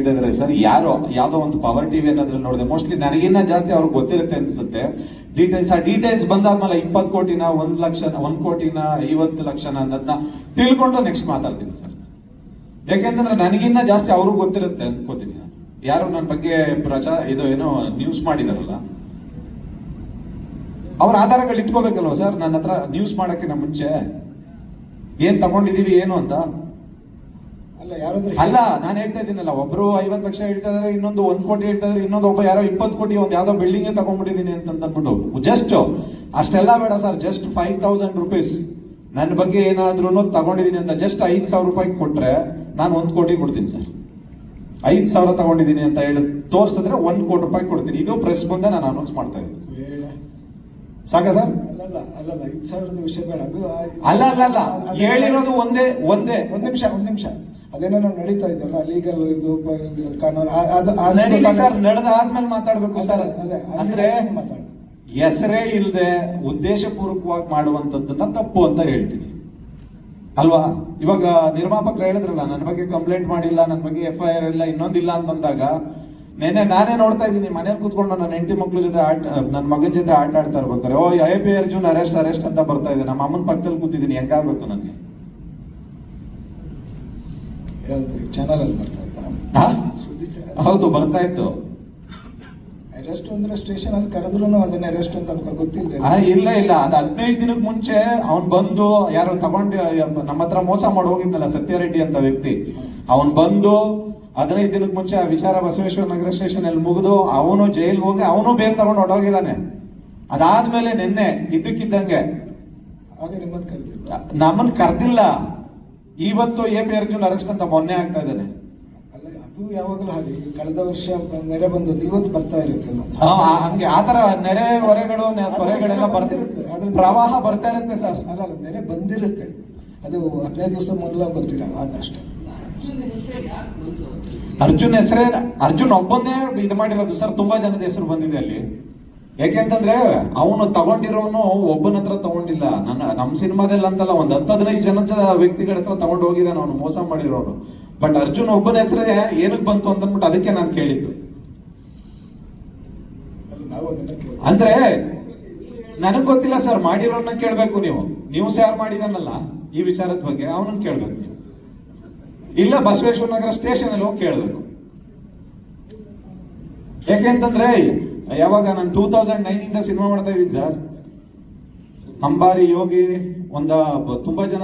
ಇದ್ರೆ ಸರ್ ಯಾವ್ದೋ ಒಂದು ಪವರ್ ಟಿವಿ ಏನಾದ್ರೂ ನೋಡಿದೆ ಮೋಸ್ಟ್ಲಿ ನನಗಿನ್ನ ಜಾಸ್ತಿ ಅವ್ರಿಗೆ ಗೊತ್ತಿರುತ್ತೆ ಅನ್ಸುತ್ತೆ. ಡೀಟೇಲ್ಸ್ ಬಂದಾದ್ಮೇಲೆ 20 ಕೋಟಿನ 1 ಲಕ್ಷ 1 ಕೋಟಿನ 50 ಲಕ್ಷನ ಅನ್ನೋದನ್ನ ತಿಳ್ಕೊಂಡು ನೆಕ್ಸ್ಟ್ ಮಾತಾಡ್ತೀನಿ ಸರ್. ಯಾಕೆಂದ್ರೆ ನನಗಿನ್ನ ಜಾಸ್ತಿ ಅವ್ರಿಗೆ ಗೊತ್ತಿರುತ್ತೆ ಅನ್ಕೋತೀನಿ. ಯಾರು ನನ್ನ ಬಗ್ಗೆ ಏನೋ ನ್ಯೂಸ್ ಮಾಡಿದಾರಲ್ಲ ಅವ್ರ ಆಧಾರಗಳು ಇಟ್ಕೋಬೇಕಲ್ವ ಸರ್ ನನ್ನ ಹತ್ರ ನ್ಯೂಸ್ ಮಾಡಕ್ಕಿಂತ ಮುಂಚೆ ಏನ್ ತಗೊಂಡಿದೀವಿ ಏನು ಅಂತ. ಅಲ್ಲ ನಾನು ಹೇಳ್ತಾ ಇದ್ದೀನಲ್ಲ, ಒಬ್ರು 50 ಲಕ್ಷ ಹೇಳ್ತಾ ಇದಾರೆ, ಇನ್ನೊಂದು 1 ಕೋಟಿ ಹೇಳ್ತಾ ಇದಾರೆ, ಇನ್ನೊಂದು ಒಬ್ಬ ಯಾರೋ 20 ಕೋಟಿ ಒಂದು ಯಾವ್ದೋ ಬಿಲ್ಡಿಂಗ್ ತಗೊಂಡ್ಬಿಟ್ಟಿದೀನಿ ಅಂತ ಅಂದ್ಬಿಟ್ಟು ಜಸ್ಟ್ ಅಷ್ಟೆಲ್ಲ ಬೇಡ ಸರ್. ಜಸ್ಟ್ 5000 ರೂಪೀಸ್ ನನ್ನ ಬಗ್ಗೆ ಏನಾದ್ರೂ ತಗೊಂಡಿದೀನಿ ಅಂತ ಜಸ್ಟ್ 5000 ರೂಪಾಯಿ ಕೊಟ್ರೆ ನಾನು 1 ಕೋಟಿ ಕೊಡ್ತೀನಿ ಸರ್. 5000 ತಗೊಂಡಿದೀನಿ ಅಂತ ಹೇಳಿ ತೋರ್ಸಿದ್ರೆ 1 ಕೋಟಿ ರೂಪಾಯಿ ಕೊಡ್ತೀನಿ. ಇದು ಪ್ರೆಸ್ ಮುಂದೆ ನಾನು ಅನೌನ್ಸ್ ಮಾಡ್ತಾ ಇದ್ದೀನಿ. ಸಾಕ ಸರ್? ಅಲ್ಲ ಹೇಳಿರೋದು ಒಂದೇ. ಒಂದ್ ನಿಮಿಷ ಅದೇನೋ ನಡೀತಾ ಇದೆಯಲ್ಲ ಲೀಗಲ್ ಇದು ಸರ್. ನಡೆದಾದ್ಮೇಲೆ ಮಾತಾಡ್ಬೇಕು ಸರ್. ಅಂದ್ರೆ ಹೆಸರೇ ಇಲ್ಲದೆ ಉದ್ದೇಶಪೂರ್ವಕವಾಗಿ ಮಾಡುವಂತದ್ದನ್ನ ತಪ್ಪು ಅಂತ ಹೇಳ್ತೀನಿ ಅಲ್ವಾ. ಇವಾಗ ನಿರ್ಮಾಪಕರು ಹೇಳಿದ್ರಲ್ಲ ನನ್ನ ಬಗ್ಗೆ ಕಂಪ್ಲೇಂಟ್ ಮಾಡಿಲ್ಲ, ನನ್ನ ಬಗ್ಗೆ FIR ಇಲ್ಲ, ಇನ್ನೊಂದಿಲ್ಲ ಅಂತಂದಾಗ ನಾನೇ ನೋಡ್ತಾ ಇದ್ದೀನಿ ಮನೇಲಿ ಕೂತ್ಕೊಂಡು ನನ್ನ ಹೆಂಡತಿ ಮಕ್ಳ ಜೊತೆ ನನ್ನ ಮಗನ ಜೊತೆ ಆಟ ಆಡ್ತಾ ಇರ್ಬೇಕಾರೆ AP ಅರ್ಜುನ್ ಅರೆಸ್ಟ್ ಅಂತ ಬರ್ತಾ ಇದೆ. ನಮ್ಮ ಅಮ್ಮನ ಪಕ್ಕದಲ್ಲಿ ಕೂತಿದ್ದೀನಿ, ಹೆಂಗಾಗ್ಬೇಕು ನನಗೆ? ಚಾನಲ್ ಅಲ್ಲಿ ಹೌದು ಬರ್ತಾ ಇತ್ತು. ಅರೆಸ್ಟ್ ಅಂದ್ರೆ ಸ್ಟೇಷನ್ ಅಲ್ಲಿ ಕರೆದ್ರು ಅದನ್ನ ಅರೆಸ್ಟ್ ಅಂತ ಗೊತ್ತಿಲ್ಲ. ಇಲ್ಲ ಅದು 15 ದಿನಕ್ಕೆ ಮುಂಚೆ ಅವ್ನ್ ಬಂದು ಯಾರು ತಗೊಂಡು ನಮ್ಮ ಹತ್ರ ಮೋಸ ಮಾಡಿ ಹೋಗಿದ್ನಲ್ಲ ಸತ್ಯರೆಡ್ಡಿ ಅಂತ ವ್ಯಕ್ತಿ, ಅವನ್ ಬಂದು 15 ದಿನಕ್ಕೆ ಮುಂಚೆ ಆ ವಿಚಾರ ಬಸವೇಶ್ವರ ನಗರ ಸ್ಟೇಷನ್ ಅಲ್ಲಿ ಮುಗಿದು ಅವನು ಜೈಲ್ಗೆ ಹೋಗಿ ಅವನು ಬೇರೆ ತಗೊಂಡು ಹೊರಟೋಗಿದ್ದಾನೆ. ಅದಾದ್ಮೇಲೆ ನಿನ್ನೆ ಇದ್ದಕ್ಕಿದ್ದಂಗೆ ನಮ್ಮನ್ ಕರೆದಿಲ್ಲ. ಇವತ್ತು AP ಅರ್ಜುನ್ ಅರೆಸ್ಟ್ ಅಂತ ಮೊನ್ನೆ ಆಗ್ತಾ ಇದ್ದಾನೆ. ಅದು ಯಾವಾಗಲೂ ಹಾಗೆ, ಕಳೆದ ವರ್ಷ ನೆರೆ ಬಂದದ್ದು ಇವತ್ತು ಬರ್ತಾ ಇರುತ್ತೆ. ಹಂಗೆ ಆತರ ನೆರೆ ಹೊರೆಗಳೆಲ್ಲ ಬರ್ತಿರುತ್ತೆ, ಪ್ರವಾಹ ಬರ್ತಾ ಇರುತ್ತೆ ಸರ್. ಅಲ್ಲ ನೆರೆ ಬಂದಿರುತ್ತೆ, ಅದು 15 ದಿವಸ ಮೊದಲ ಗೊತ್ತಿರಲ್ಲ ಅದಷ್ಟೇ. ಅರ್ಜುನ್ ಒಬ್ಬಂದೇ ಇದು ಮಾಡಿರೋದು ಸರ್. ತುಂಬಾ ಜನದ ಹೆಸರು ಬಂದಿದೆ ಅಲ್ಲಿ. ಯಾಕೆಂತಂದ್ರೆ ಅವನು ತಗೊಂಡಿರೋನು ಒಬ್ಬನ ಹತ್ರ ತಗೊಂಡಿಲ್ಲ. ನಮ್ಮ ಸಿನಿಮಾದಲ್ಲಿ ಅಂತಲ್ಲ, 10-15 ಜನದ ವ್ಯಕ್ತಿಗಳ ಹತ್ರ ತಗೊಂಡು ಹೋಗಿದ್ದಾನೆ ಅವನು ಮೋಸ ಮಾಡಿರೋನು. ಬಟ್ ಅರ್ಜುನ್ ಒಬ್ಬನ ಹೆಸರು ಏನಕ್ಕೆ ಬಂತು ಅಂತಂದ್ಬಿಟ್ಟು ಅದಕ್ಕೆ ನಾನು ಕೇಳಿದ್ದು. ಅಂದ್ರೆ ನನಗ್ ಗೊತ್ತಿಲ್ಲ ಸರ್, ಮಾಡಿರೋನ್ನ ಕೇಳ್ಬೇಕು ನೀವು. ನ್ಯೂಸ್ ಯಾರು ಮಾಡಿದಾನಲ್ಲ ಈ ವಿಚಾರದ ಬಗ್ಗೆ ಅವನನ್ನ ಕೇಳ್ಬೇಕು ನೀವು. ಇಲ್ಲ ಬಸವೇಶ್ವರ ನಗರ ಸ್ಟೇಷನ್ ಅಲ್ಲಿ ಹೋಗಿ ಕೇಳ್ಬೇಕು. ಯಾಕೆಂತಂದ್ರೆ ಯಾವಾಗ ನಾನು 2009 ಇಂದ ಸಿನಿಮಾ ಮಾಡ್ತಾ ಇದ್ದೀನಿ ಸರ್. ಅಂಬಾರಿ ಯೋಗಿ ತುಂಬಾ ಜನ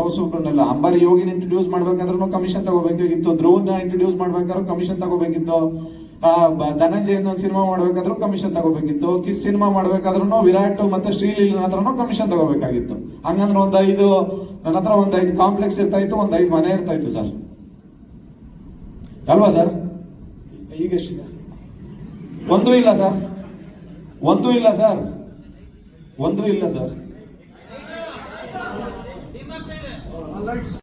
ಹೊಸಬ್ರನ್ನೆಲ್ಲ ಅಂಬಾರಿ ಯೋಗಿನ ಇಂಟ್ರೊಡ್ಯೂಸ್ ಮಾಡ್ಬೇಕಾದ್ರೂ ಕಮಿಷನ್ ತಗೋಬೇಕಾಗಿತ್ತು. ಧ್ರುವನ್ನ ಇಂಟ್ರೊಡ್ಯೂಸ್ ಮಾಡ್ಬೇಕಾದ್ರೂ ಕಮಿಷನ್ ತಗೋಬೇಕಿತ್ತು. ಧನಂಜಯ ಒಂದು ಸಿನಿಮಾ ಮಾಡ್ಬೇಕಾದ್ರೂ ಕಮಿಷನ್ ತಗೋಬೇಕಿತ್ತು. ಕಿಸ್ ಸಿನಿಮಾ ಮಾಡ್ಬೇಕಾದ್ರೂ ವಿರಾಟ್ ಮತ್ತೆ ಶ್ರೀಲೀಲನ ಹತ್ರನೂ ಕಮಿಷನ್ ತಗೋಬೇಕಾಗಿತ್ತು. ಹಂಗಂದ್ರೆ ನನ್ನ ಹತ್ರ 5 ಕಾಂಪ್ಲೆಕ್ಸ್ ಇರ್ತಾ ಇತ್ತು, 5 ಮನೆ ಇರ್ತಾ ಇತ್ತು ಸರ್. ಅಲ್ವಾ ಸರ್? ಈಗ ಒಂದೂ ಇಲ್ಲ ಸರ್.